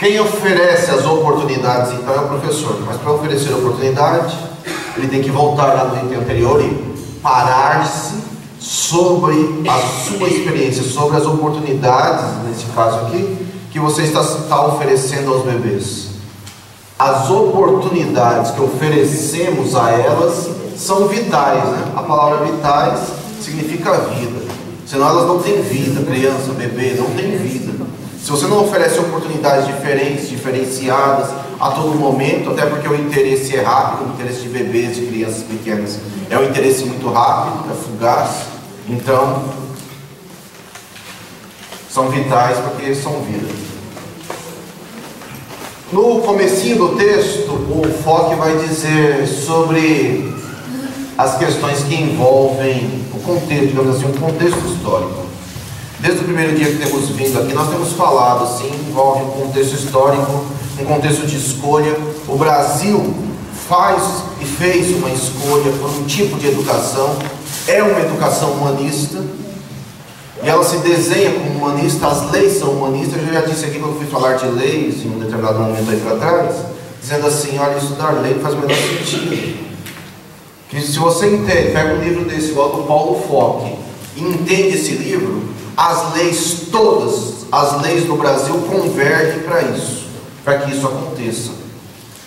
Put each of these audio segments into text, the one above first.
Quem oferece as oportunidades, então, é o professor. Mas para oferecer a oportunidade, ele tem que voltar lá no item anterior e parar-se sobre a sua experiência, sobre as oportunidades, nesse caso aqui, que você está oferecendo aos bebês. As oportunidades que oferecemos a elas são vitais, né? A palavra vitais significa vida. Senão elas não têm vida. Criança, bebê, não tem vida. Se você não oferece oportunidades diferentes, diferenciadas a todo momento, até porque o interesse é rápido, o interesse de bebês, de crianças pequenas é um interesse muito rápido, é fugaz, então são vitais porque são vida. No comecinho do texto, o Fock vai dizer sobre as questões que envolvem o contexto, digamos assim, um contexto histórico. Desde o primeiro dia que temos vindo aqui, nós temos falado, assim, envolve um contexto histórico, um contexto de escolha. O Brasil faz e fez uma escolha por um tipo de educação, é uma educação humanista, e ela se desenha como humanista, as leis são humanistas. Eu já disse aqui quando fui falar de leis, em um determinado momento aí para trás, dizendo assim, olha, estudar lei não faz o menor sentido. Que se você entende, pega um livro desse, igual do Paulo Fock, e entende esse livro, as leis, todas as leis do Brasil convergem para isso, para que isso aconteça,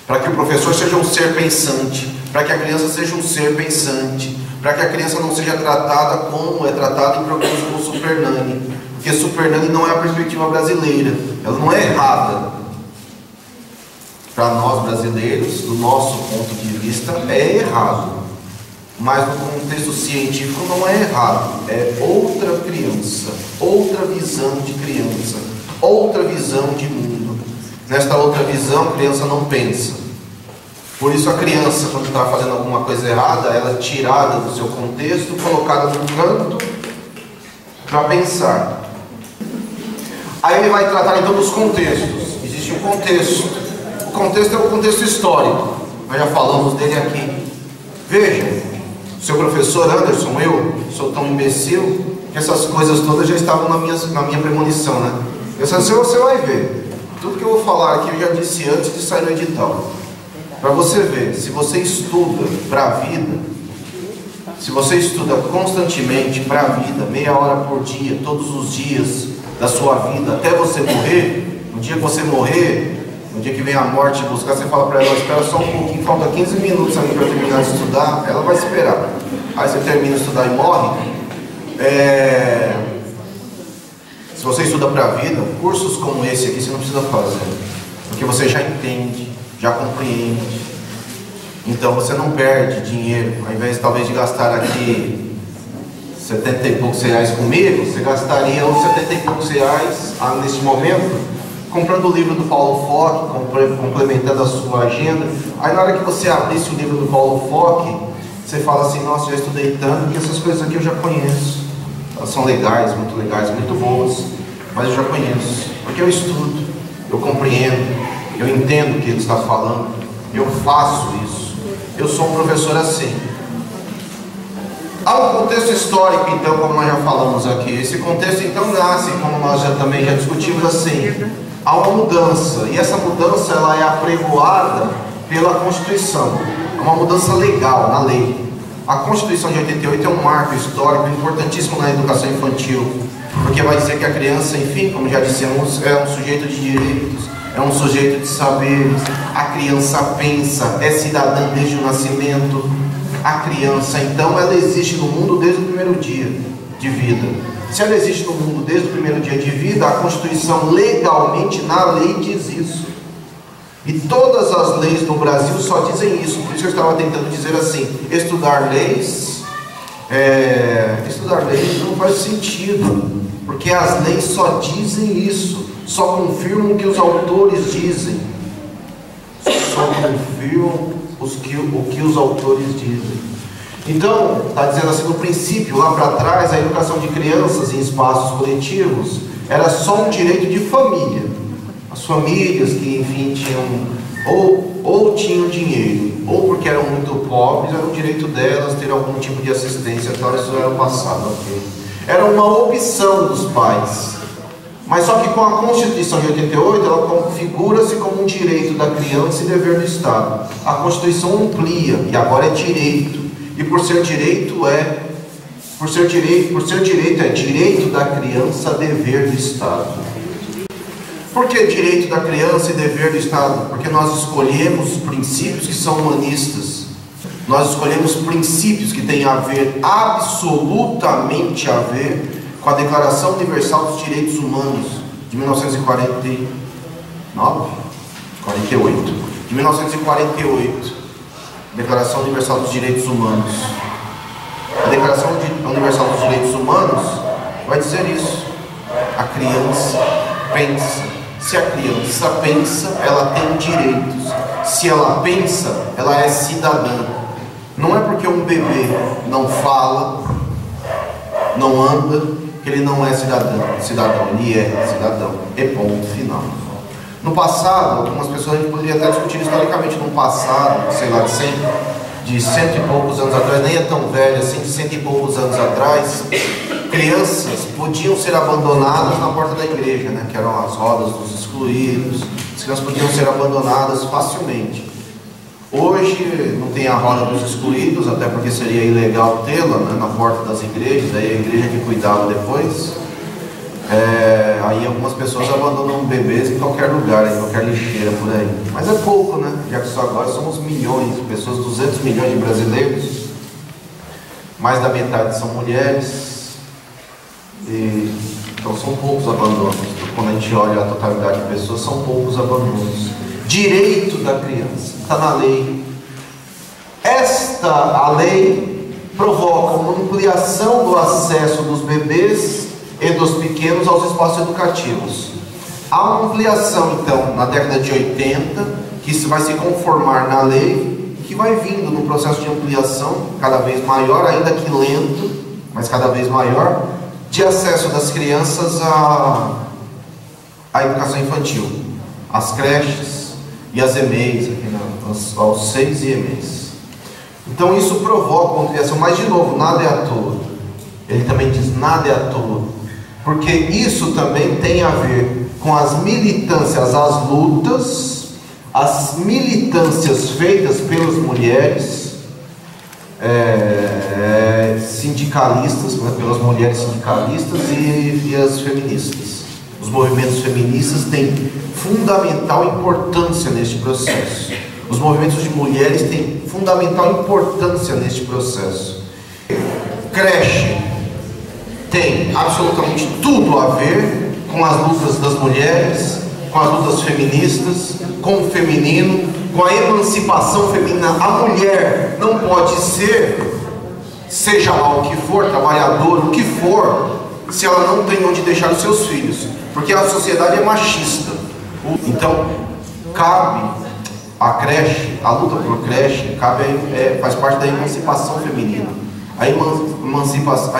para que o professor seja um ser pensante, para que a criança seja um ser pensante, para que a criança não seja tratada como é tratada em programas como o Super Nani, porque Super Nani não é a perspectiva brasileira, ela não é errada. Para nós brasileiros, do nosso ponto de vista, é errado. Mas no contexto científico não é errado, é outra criança, outra visão de criança, outra visão de mundo. Nesta outra visão, a criança não pensa. Por isso a criança, quando está fazendo alguma coisa errada, ela é tirada do seu contexto, colocada num canto para pensar. Aí ele vai tratar então dos contextos. Existe um contexto. O contexto é o contexto histórico. Nós já falamos dele aqui. Vejam. Seu professor Anderson, eu sou tão imbecil que essas coisas todas já estavam na minha premonição, né? Você vai ver. Tudo que eu vou falar aqui eu já disse antes de sair no edital. Para você ver, se você estuda para a vida, se você estuda constantemente para a vida, meia hora por dia, todos os dias da sua vida, até você morrer, no dia que você morrer, no dia que vem a morte buscar, você fala para ela, espera só um pouquinho, falta 15 minutos aqui para terminar de estudar, ela vai esperar. Aí você termina de estudar e morre. Se você estuda para a vida, cursos como esse aqui você não precisa fazer, porque você já entende, já compreende. Então você não perde dinheiro, ao invés talvez de gastar aqui 70 e poucos reais comigo, você gastaria uns 70 e poucos reais neste momento comprando o livro do Paulo Fock, complementando a sua agenda. Aí na hora que você abrisse o livro do Paulo Fock, você fala assim, nossa, já estudei tanto que essas coisas aqui eu já conheço. Elas são legais, muito boas, mas eu já conheço, porque eu estudo, eu compreendo, eu entendo o que ele está falando, eu faço isso. Eu sou um professor assim. Há um contexto histórico, então, como nós já falamos aqui. Esse contexto, então, nasce, como nós também já discutimos, assim. Há uma mudança, e essa mudança ela é apregoada pela Constituição. É uma mudança legal, na lei. A Constituição de 88 é um marco histórico importantíssimo na educação infantil, porque vai dizer que a criança, enfim, como já dissemos, é um sujeito de direitos, é um sujeito de saberes. A criança pensa, é cidadã desde o nascimento. A criança, então, ela existe no mundo desde o primeiro dia de vida. Se ela existe no mundo desde o primeiro dia de vida, a Constituição legalmente, na lei, diz isso. E todas as leis do Brasil só dizem isso. Por isso que eu estava tentando dizer assim, estudar leis não faz sentido, porque as leis só dizem isso, só confirmam o que os autores dizem, só confirmam o que os autores dizem. Então, está dizendo assim, no princípio, lá para trás, a educação de crianças em espaços coletivos era só um direito de família. As famílias que, enfim, tinham ou tinham dinheiro, ou porque eram muito pobres, era um direito delas ter algum tipo de assistência, tal, isso era o passado, ok? Era uma opção dos pais. Mas só que com a Constituição de 88, ela configura-se como um direito da criança e dever do Estado. A Constituição amplia, e agora é direito. E por ser direito é direito da criança, dever do Estado. Por que direito da criança e dever do Estado? Porque nós escolhemos princípios que são humanistas. Nós escolhemos princípios que têm a ver, absolutamente a ver, com a Declaração Universal dos Direitos Humanos de 1948. De 1948. Declaração Universal dos Direitos Humanos. A Declaração Universal dos Direitos Humanos vai dizer isso. A criança pensa. Se a criança pensa, ela tem direitos. Se ela pensa, ela é cidadã. Não é porque um bebê não fala, não anda, que ele não é cidadão. Ele é cidadão. É ponto final. No passado, algumas pessoas a gente poderia até discutir historicamente. No passado, sei lá, de cento e poucos anos atrás, nem é tão velho assim, de cento e poucos anos atrás, crianças podiam ser abandonadas na porta da igreja, né? Que eram as rodas dos excluídos. As crianças podiam ser abandonadas facilmente. Hoje não tem a roda dos excluídos, até porque seria ilegal tê-la, né, na porta das igrejas, aí a igreja que cuidava depois. Aí algumas pessoas abandonam bebês em qualquer lugar, em qualquer lixeira por aí. Mas é pouco, né? Já que só agora somos milhões de pessoas, 200 milhões de brasileiros. Mais da metade são mulheres. Então são poucos abandonos. Quando a gente olha a totalidade de pessoas, são poucos abandonos. Direito da criança, está na lei. A lei provoca uma ampliação do acesso dos bebês e dos pequenos aos espaços educativos. Há uma ampliação, então, na década de 80, que isso vai se conformar na lei, e que vai vindo no processo de ampliação, cada vez maior, ainda que lento, mas cada vez maior, de acesso das crianças à educação infantil, às creches e às EMEIs, aos 6 IMEIs. Então isso provoca uma ampliação, mas de novo, nada é à toa. Ele também diz, nada é à toa, porque isso também tem a ver com as militâncias, as lutas, as militâncias feitas pelas mulheres sindicalistas, pelas mulheres sindicalistas e as feministas. Os movimentos feministas têm fundamental importância neste processo. Os movimentos de mulheres têm fundamental importância neste processo. Creche tem absolutamente tudo a ver com as lutas das mulheres, com as lutas feministas, com o feminino, com a emancipação feminina. A mulher não pode ser, seja lá o que for, trabalhadora, o que for, se ela não tem onde deixar os seus filhos, porque a sociedade é machista. Então, cabe a creche, a luta por creche, faz parte da emancipação feminina. A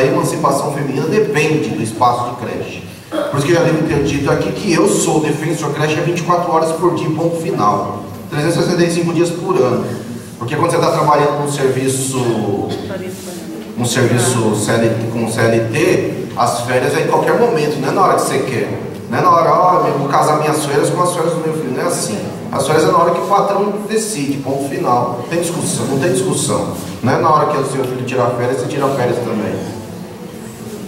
emancipação feminina depende do espaço de creche. Por isso que eu já devo ter dito aqui que eu sou defensor creche 24 horas por dia, ponto final. 365 dias por ano. Porque quando você está trabalhando num serviço CLT, com CLT, as férias é em qualquer momento, não é na hora que você quer. Não é na hora, eu vou casar minhas férias com as férias do meu filho, não é assim. As férias é na hora que o patrão decide, ponto final. Não tem discussão, não tem discussão. Não é na hora que o seu filho tirar férias, você tira férias também.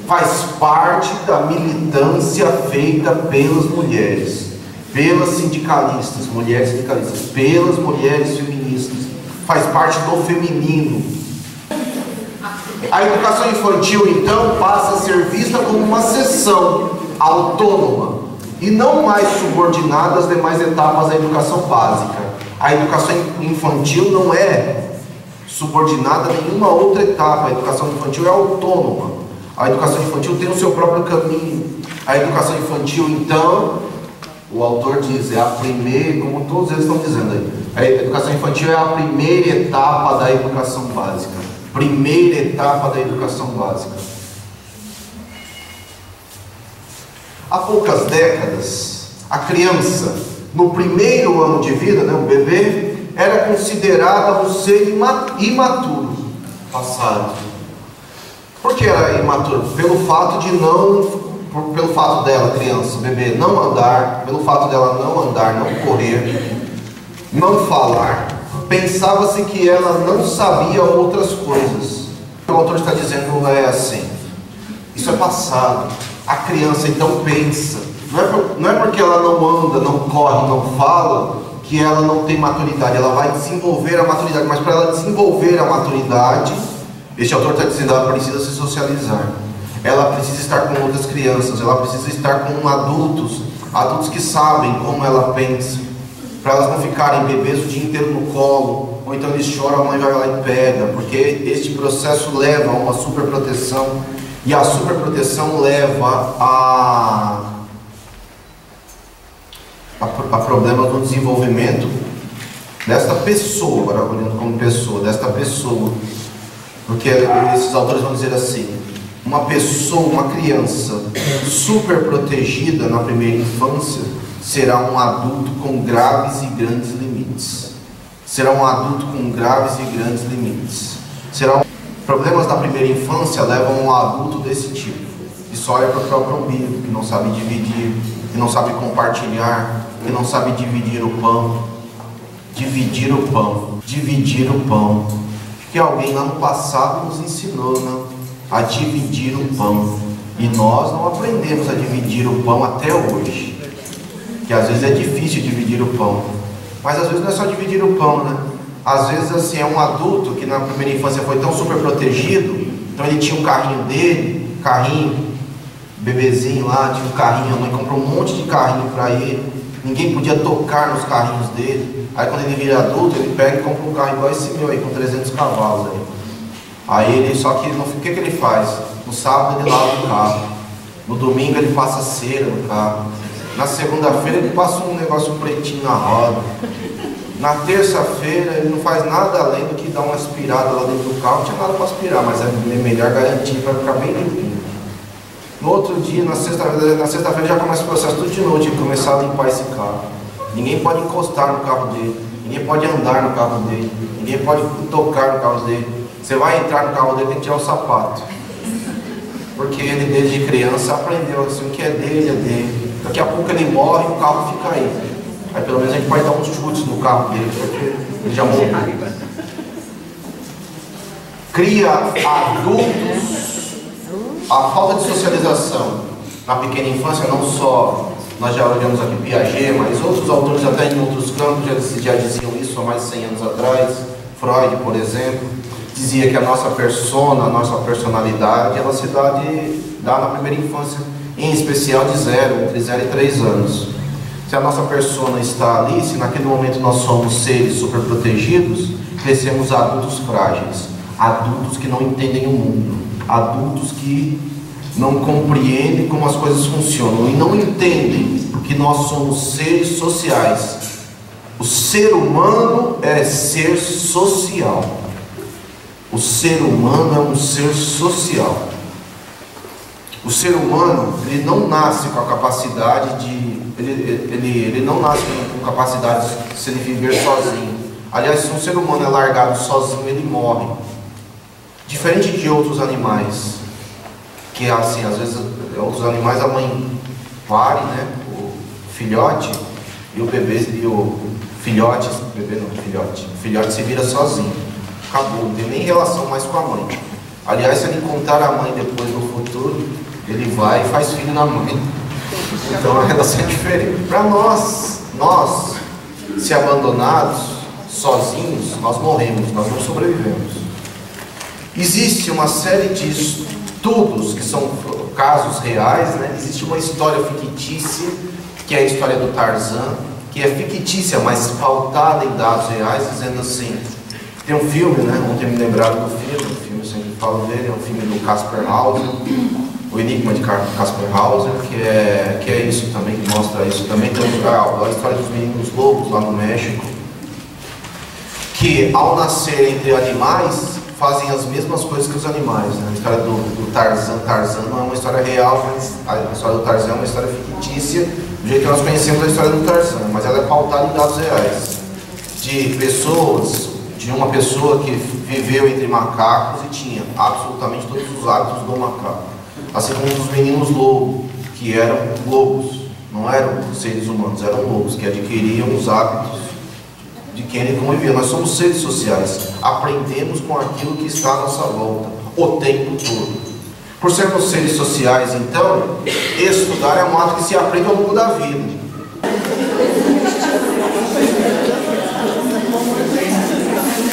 Faz parte da militância feita pelas mulheres, pelas sindicalistas, mulheres sindicalistas, pelas mulheres feministas. Faz parte do feminino. A educação infantil, então, passa a ser vista como uma seção autônoma e não mais subordinada às demais etapas da educação básica. A educação infantil não é subordinada a nenhuma outra etapa. A educação infantil é autônoma. A educação infantil tem o seu próprio caminho. A educação infantil, então, o autor diz, é a primeira, como todos eles estão dizendo aí, a educação infantil é a primeira etapa da educação básica. Primeira etapa da educação básica. Há poucas décadas, a criança, no primeiro ano de vida, né, o bebê, era considerada um ser imaturo. Passado. Por que era imaturo? Pelo fato de não pelo fato dela, criança, bebê, não andar, pelo fato dela não andar, não correr, não falar, pensava-se que ela não sabia outras coisas. O autor está dizendo é assim, isso é passado. A criança então pensa, não é porque ela não anda, não corre, não fala, que ela não tem maturidade. Ela vai desenvolver a maturidade, mas para ela desenvolver a maturidade, este autor está dizendo, ela precisa se socializar, ela precisa estar com outras crianças, ela precisa estar com adultos que sabem como ela pensa, para elas não ficarem bebês o dia inteiro no colo, ou então eles choram, a mãe vai lá e pega, porque este processo leva a uma superproteção, e a superproteção leva a problemas no desenvolvimento desta pessoa, agora olhando como pessoa, desta pessoa, porque esses autores vão dizer assim, uma pessoa, uma criança super protegida na primeira infância será um adulto com graves e grandes limites. Será um adulto com graves e grandes limites. Problemas na primeira infância levam um adulto desse tipo, que só olha para o próprio umbigo, que não sabe dividir, que não sabe compartilhar, que não sabe dividir o pão. Dividir o pão. Dividir o pão. Que alguém lá no passado nos ensinou, né? A dividir o pão, e nós não aprendemos a dividir o pão até hoje, que às vezes é difícil dividir o pão, mas às vezes não é só dividir o pão, né? Às vezes assim, é um adulto que na primeira infância foi tão super protegido, então ele tinha um carrinho dele, bebezinho lá, tinha um carrinho, a mãe comprou um monte de carrinho para ele, ninguém podia tocar nos carrinhos dele. Aí quando ele vira adulto, ele pega e compra um carro igual esse meu aí, com 300 cavalos aí ele, só que o que ele faz? No sábado ele lava o carro, no domingo ele passa cera no carro, na segunda-feira ele passa um negócio pretinho na roda, na terça-feira ele não faz nada além do que dar uma aspirada lá dentro do carro. Não tinha nada para aspirar, mas é melhor garantir para ficar bem limpinho. No outro dia, na sexta-feira já começa o processo tudo de novo, de começar a limpar esse carro. Ninguém pode encostar no carro dele, ninguém pode andar no carro dele, ninguém pode tocar no carro dele. Você vai entrar no carro dele, tem que tirar o sapato, porque ele desde criança aprendeu assim, o que é dele. Daqui a pouco ele morre e o carro fica aí. Aí pelo menos a gente pode dar uns chutes no carro dele, porque ele já morreu. Cria adultos. A falta de socialização na pequena infância, não só, nós já olhamos aqui Piaget, mas outros autores até em outros campos já diziam isso há mais de 100 anos atrás. Freud, por exemplo, dizia que a nossa persona, a nossa personalidade, ela se dá na primeira infância, em especial entre 0 e 3 anos. Se a nossa persona está ali, se naquele momento nós somos seres super protegidos, crescemos adultos frágeis, adultos que não entendem o mundo, adultos que não compreendem como as coisas funcionam e não entendem que nós somos seres sociais. O ser humano é ser social. O ser humano é um ser social. O ser humano, ele não nasce com a capacidade de... Ele não nasce com capacidade de se viver sozinho. Aliás, se um ser humano é largado sozinho, ele morre. Diferente de outros animais, que assim, às vezes, outros animais a mãe pare, né, o filhote, e o bebê, o filhote se vira sozinho. Acabou, não tem nem relação mais com a mãe. Aliás, se ele encontrar a mãe depois no futuro, ele vai e faz filho na mãe. Então a relação é diferente. Para nós, se abandonados, sozinhos, nós morremos, nós não sobrevivemos. Existe uma série de estudos que são casos reais, né? Existe uma história fictícia, que é a história do Tarzan, que é fictícia, mas pautada em dados reais, dizendo assim, tem um filme, né? Ontem me lembraram do filme, eu sempre falo dele, é um filme do Caspar Hauser, O Enigma de Caspar Hauser, que é isso também, que mostra isso também. Tem a história dos meninos lobos lá no México, que ao nascer entre animais, fazem as mesmas coisas que os animais, né? A história do Tarzan não é uma história real, mas a história do Tarzan é uma história fictícia, do jeito que nós conhecemos a história do Tarzan, mas ela é pautada em dados reais, de pessoas, de uma pessoa que viveu entre macacos e tinha absolutamente todos os hábitos do macaco, assim como os meninos lobo, que eram lobos, não eram seres humanos, eram lobos que adquiriam os hábitos de quem ele convivia. Nós somos seres sociais, aprendemos com aquilo que está à nossa volta, o tempo todo. Por sermos seres sociais, então, estudar é um ato que se aprende ao longo da vida.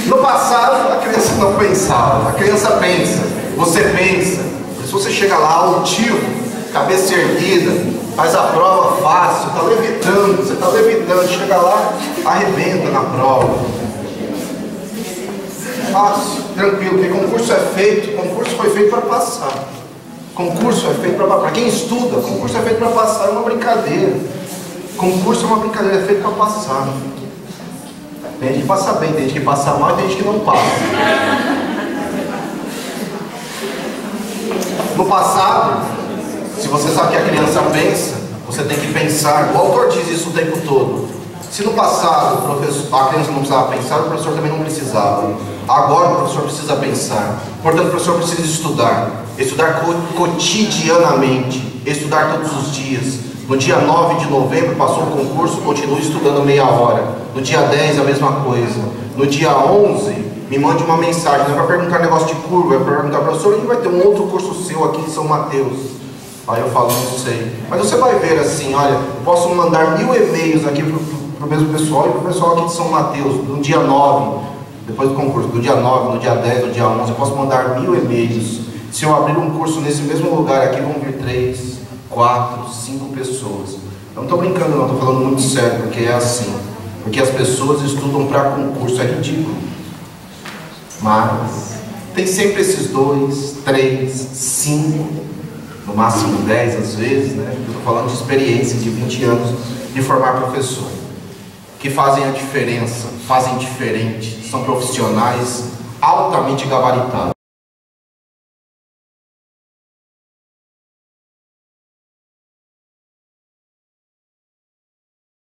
No passado, a criança não pensava, a criança pensa, você pensa. Se você chega lá altivo, cabeça erguida, faz a prova fácil, está levitando, você está levitando, chega lá, arrebenta na prova. Fácil, tranquilo, porque concurso é feito, concurso foi feito para passar. Concurso é feito para quem estuda, concurso é feito para passar, é uma brincadeira. Concurso é uma brincadeira, é feito para passar. Tem gente que passa bem, tem gente que passa mal e tem gente que não passa. No passado, se você sabe que a criança pensa, você tem que pensar. O autor diz isso o tempo todo. Se no passado a criança não precisava pensar, o professor também não precisava. Agora o professor precisa pensar. Portanto, o professor precisa estudar. Estudar cotidianamente. Estudar todos os dias. No dia 9 de novembro passou o concurso, continue estudando meia hora. No dia 10 a mesma coisa. No dia 11 me mande uma mensagem. Não é para perguntar negócio de curva, é para perguntar, professor, e vai ter um outro curso seu aqui em São Mateus. Aí eu falo, não sei. Mas você vai ver assim, olha, posso mandar 1000 e-mails aqui para o mesmo pessoal e para o pessoal aqui de São Mateus, no dia 9, depois do concurso, no dia 9, no dia 10, no dia 11, eu posso mandar 1000 e-mails. Se eu abrir um curso nesse mesmo lugar aqui, vão vir 3, 4, 5 pessoas. Eu não estou brincando não, estou falando muito sério, porque é assim. Porque as pessoas estudam para concurso, é ridículo. Mas tem sempre esses 2, 3, 5, no máximo 10 às vezes, né? Eu estou falando de experiência de 20 anos de formar professor, que fazem a diferença, fazem diferente, são profissionais altamente gabaritados.